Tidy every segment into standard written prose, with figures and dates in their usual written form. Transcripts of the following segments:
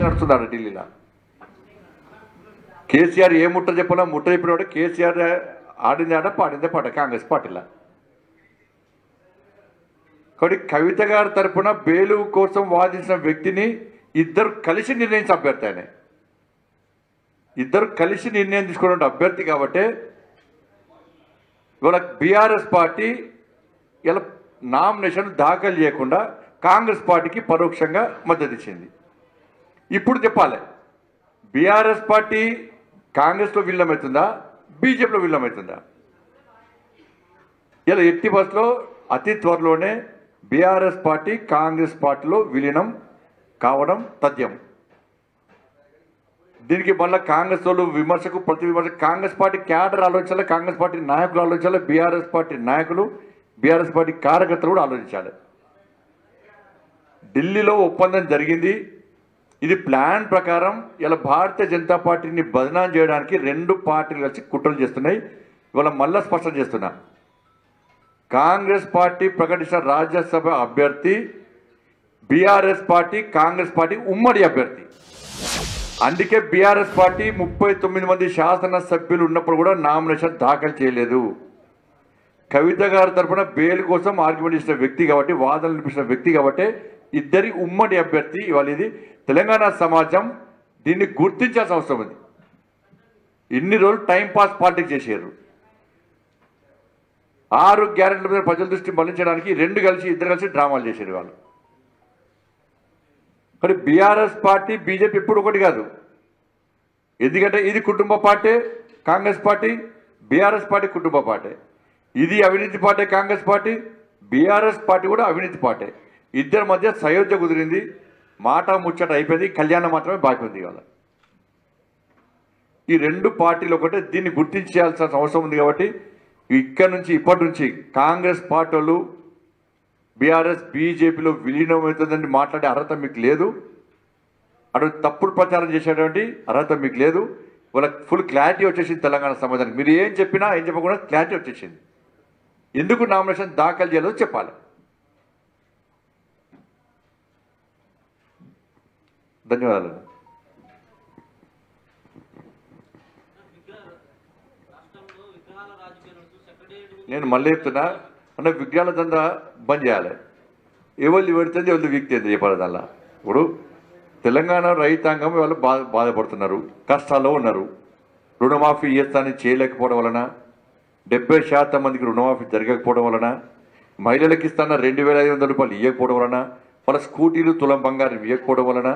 నడుస్తున్నాడు ఢిల్లీలో. కేసీఆర్ ఏ ముట్ట చెప్పినా ముట్ట చెప్పినప్పుడు కేసీఆర్ ఆడింది ఆట పాడిందే పాట కాంగ్రెస్ పార్టీలో. కాబట్టి కవిత గారి తరఫున బెయిలు కోసం వాదించిన వ్యక్తిని ఇద్దరు కలిసి నిర్ణయించిన అభ్యర్థి ఆయన. ఇద్దరు కలిసి నిర్ణయం తీసుకున్న అభ్యర్థి కాబట్టి ఇవాళ బీఆర్ఎస్ పార్టీ ఇలా నామినేషన్ దాఖలు చేయకుండా కాంగ్రెస్ పార్టీకి పరోక్షంగా మద్దతు ఇచ్చింది. ఇప్పుడు చెప్పాలి, బీఆర్ఎస్ పార్టీ కాంగ్రెస్లో విలీనమవుతుందా, బీజేపీలో విలీనమవుతుందా? ఇలా ఎట్టి బస్సులో అతి త్వరలోనే బీఆర్ఎస్ పార్టీ కాంగ్రెస్ పార్టీలో విలీనం కావడం తథ్యం. దీనికి మళ్ళీ కాంగ్రెస్ వాళ్ళు విమర్శకు ప్రతి విమర్శ కాంగ్రెస్ పార్టీ క్యాడర్ ఆలోచించాలి, కాంగ్రెస్ పార్టీ నాయకులు ఆలోచించాలి, బీఆర్ఎస్ పార్టీ నాయకులు బీఆర్ఎస్ పార్టీ కార్యకర్తలు కూడా ఆలోచించాలి. ఢిల్లీలో ఒప్పందం జరిగింది. ఇది ప్లాన్ ప్రకారం ఇలా భారతీయ జనతా పార్టీని బదనాం చేయడానికి రెండు పార్టీలు కలిసి కుట్రలు చేస్తున్నాయి. ఇవాళ మళ్ళా స్పష్టం చేస్తున్నా, కాంగ్రెస్ పార్టీ ప్రకటించిన రాజ్యసభ అభ్యర్థి బీఆర్ఎస్ పార్టీ కాంగ్రెస్ పార్టీ ఉమ్మడి అభ్యర్థి. అందుకే బీఆర్ఎస్ పార్టీ 39 మంది శాసనసభ్యులు ఉన్నప్పుడు కూడా నామినేషన్ దాఖలు చేయలేదు. కవిత గారి తరఫున బెయిల్ కోసం ఆర్గ్యుమెంట్ ఇచ్చిన వ్యక్తి కాబట్టి, వాదనలు వినిపించిన వ్యక్తి కాబట్టి ఇద్దరి ఉమ్మడి అభ్యర్థి. ఇవాళ ఇది తెలంగాణ సమాజం దీన్ని గుర్తించాల్సిన అవసరం ఉంది. ఇన్ని రోజులు టైంపాస్ పాలిటిక్స్ చేశారు. 6 గ్యారెంటీల మీద ప్రజల దృష్టి మళ్లించడానికి ఇద్దరు కలిసి డ్రామాలు చేశారు వాళ్ళు. కానీ బీఆర్ఎస్ పార్టీ బీజేపీ ఎప్పుడు ఒకటి కాదు. ఎందుకంటే ఇది కుటుంబ party Congress party, BRS party కుటుంబ పార్టీ. ఇది అవినీతి party Congress party, BRS party కూడా అవినీతి పార్టీ. ఇద్దరి మధ్య సయోధ్య కుదిరింది, మాట ముచ్చట అయిపోయింది, కళ్యాణం మాత్రమే బాకీ ఉంది. ఇవాళ ఈ రెండు పార్టీలు ఒకటే, దీన్ని గుర్తించాల్సిన అవసరం ఉంది. కాబట్టి ఇప్పటి నుంచి కాంగ్రెస్ పార్టీ వాళ్ళు బీఆర్ఎస్ బీజేపీలో విలీనమవుతుందని మాట్లాడే అర్హత మీకు లేదు. అటు తప్పుడు ప్రచారం చేసేటువంటి అర్హత మీకు లేదు. వాళ్ళకి ఫుల్ క్లారిటీ వచ్చేసింది తెలంగాణ సమాజానికి. మీరు ఏం చెప్పినా ఏం చెప్పకుండా క్లారిటీ వచ్చేసింది. ఎందుకు నామినేషన్ దాఖలు చేయలేదో చెప్పాలి. ధన్యవాదాలు. నేను మళ్ళీ చెప్తున్నా, అంటే విగ్రహాల దందా బంద్ చేయాలి. ఎవరిది పెడుతుంది ఎవరిది వీక్తుంది చెప్పాలి. దానిలో ఇప్పుడు తెలంగాణ రైతాంగం వాళ్ళు బాధపడుతున్నారు, కష్టాల్లో ఉన్నారు. రుణమాఫీ చేస్తానని చేయలేకపోవడం వలన, 70% మందికి రుణమాఫీ జరగకపోవడం వలన, మహిళలకు ఇస్తాన 2,500 రూపాయలు ఇవ్వకపోవడం వలన, వాళ్ళ స్కూటీలు తులం బంగారం ఇవ్వకపోవడం వలన,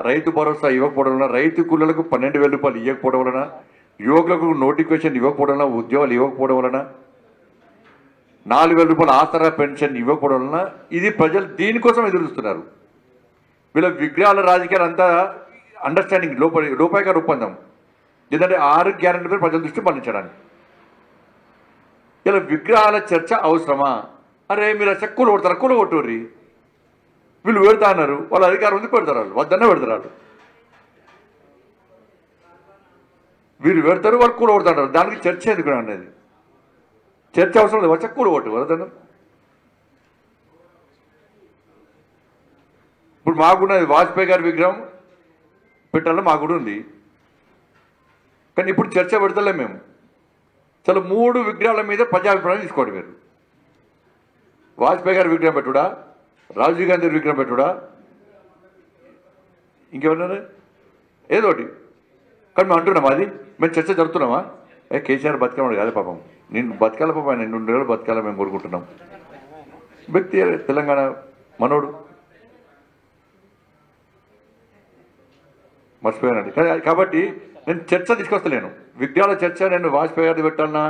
రైతు భరోసా ఇవ్వకపోవడం వలన, రైతు కూలీలకు 12,000 రూపాయలు ఇవ్వకపోవడం వలన, యువకులకు నోటిఫికేషన్ ఇవ్వకపోవడం వలన, ఉద్యోగాలు ఇవ్వకపోవడం వలన, 4,000 రూపాయల ఆసరా పెన్షన్ ఇవ్వకపోవడం వలన ఇది ప్రజలు దీనికోసం ఎదురుస్తున్నారు. వీళ్ళ విగ్రహాల రాజకీయాలు అంతా అండర్స్టాండింగ్ రూపాయికారు ఒప్పందం. ఎందుకంటే 6 గ్యారెంటీలపై ప్రజల దృష్టి మళ్లించడానికి. ఇలా విగ్రహాల చర్చ అవసరమా? అరే మీరు కూల కొడతారా? కూల కొట్టుర్రి. వీళ్ళు పెడతా అన్నారు, వాళ్ళ అధికారం ఉంది, పెడతారు. వాళ్ళు వద్దనే పెడతారు. వీళ్ళు పెడతారు, వాళ్ళు కూల కొడతారు. దానికి చర్చ ఎందుకు అనేది? చర్చ అవసరం లేదు. వచ్చా కూల కొట్టు వరదను. ఇప్పుడు మాకున్నది వాజ్పేయి గారి విగ్రహం పెట్టాలని మాకు కూడా ఉంది. కానీ ఇప్పుడు చర్చ పెడతలే మేము. చాలా 3 విగ్రహాల మీద ప్రజాభిప్రాయం తీసుకోండి. మీరు వాజ్పేయి గారి విగ్రహం పెట్టుడా, రాజీవ్ గాంధీ విగ్రహం పెట్టుడా, ఇంకేమన్నా ఏదో ఒకటి. కానీ మేము అంటున్నామా? అది మేము చర్చ జరుపుతున్నామా? కేసీఆర్ బతికాడు కాదు పాపం, నేను బతకాల పాపం, ఆయన 2 నెలలు బతకాల మేము కోరుకుంటున్నాం. వ్యక్తి తెలంగాణ మనోడు మర్చిపోయానండి. కాబట్టి నేను చర్చ తీసుకొస్తలేను. విగ్రహాల చర్చ నేను వాజ్పేయి గారిది పెట్టాలన్నా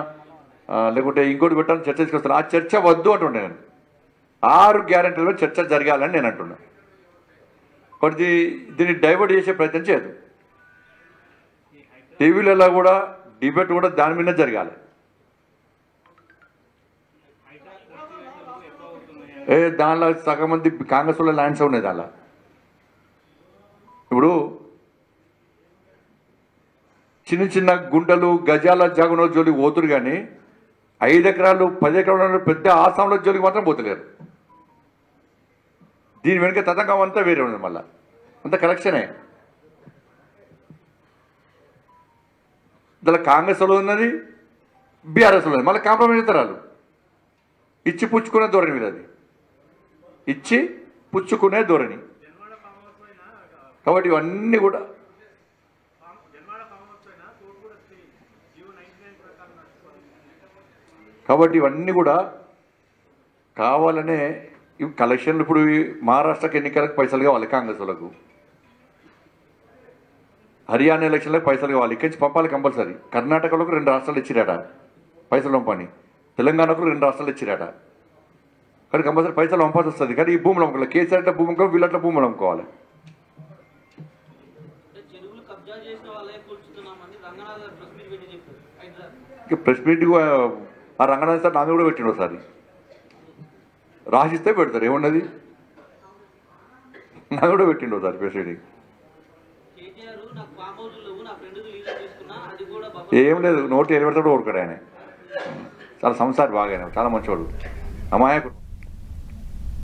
లేకుంటే ఇంకోటి పెట్టాలని చర్చ తీసుకొస్తాను. ఆ చర్చ వద్దు అంటుండే. నేను 6 గ్యారెంటీల మీద చర్చ జరగాలని నేను అంటున్నా. కాబట్టి దీన్ని డైవర్ట్ చేసే ప్రయత్నం చేయదు. టీవీలలో కూడా డిబేట్ కూడా దాని మీద జరగాలి. దానిలో సగం మంది కాంగ్రెస్ వాళ్ళ ల్యాండ్స్ ఉన్నాయి. దానిలో ఇప్పుడు చిన్న చిన్న గుంటలు గజాల జాగున జోలికి పోతురు, కానీ 5 ఎకరాలు 10 ఎకరాలు పెద్ద ఆసాంలో జోలికి మాత్రం పోతలేరు. దీని వెనుక తతంగం అంతా వేరే ఉంది, మళ్ళీ అంత కలెక్షనే. దాని కాంగ్రెస్లో ఉన్నది, బీఆర్ఎస్లో ఉన్నది, మళ్ళీ కాంప్రమైజ్ అవుతారు వాళ్ళు. ఇచ్చి పుచ్చుకునే ధోరణి మీద, అది ఇచ్చి పుచ్చుకునే ధోరణి. కాబట్టి ఇవన్నీ కూడా కావాలనే ఇవి కలెక్షన్లు. ఇప్పుడు మహారాష్ట్రకి ఎన్నికలకు పైసలు కావాలి కాంగ్రెస్ వాళ్ళకు, హర్యానా ఎలక్షన్లకు పైసలు కావాలి, ఇక్కడి నుంచి పంపాలి కంపల్సరీ. కర్ణాటకలకు 2 రాష్ట్రాలు ఇచ్చిరాట పైసలు పంపని, తెలంగాణకు 2 రాష్ట్రాలు ఇచ్చిరాట. కానీ కంపల్సరీ పైసలు పంపాల్సి వస్తుంది. కానీ ఈ భూములు అమ్ముకోవాలి, కేసీఆర్ అంటే భూమి అమ్ముకోవాలి, వీళ్ళట్ల భూములు అమ్ముకోవాలి. ఇక ప్రెస్ మీట్ ఆ రంగనాథ్ సార్ నాది కూడా పెట్టిండు ఒకసారి, రాసిస్తే పెడతారు, ఏమున్నది, నాది కూడా పెట్టిండు ఒకసారి ప్రెస్ మీటింగ్. ఏం లేదు, నోటి ఎలిపెడతాడు ఊరుకాడు ఆయన. చాలా సంసారి బాగా, చాలా మంచివాడు, అమాయకుడు.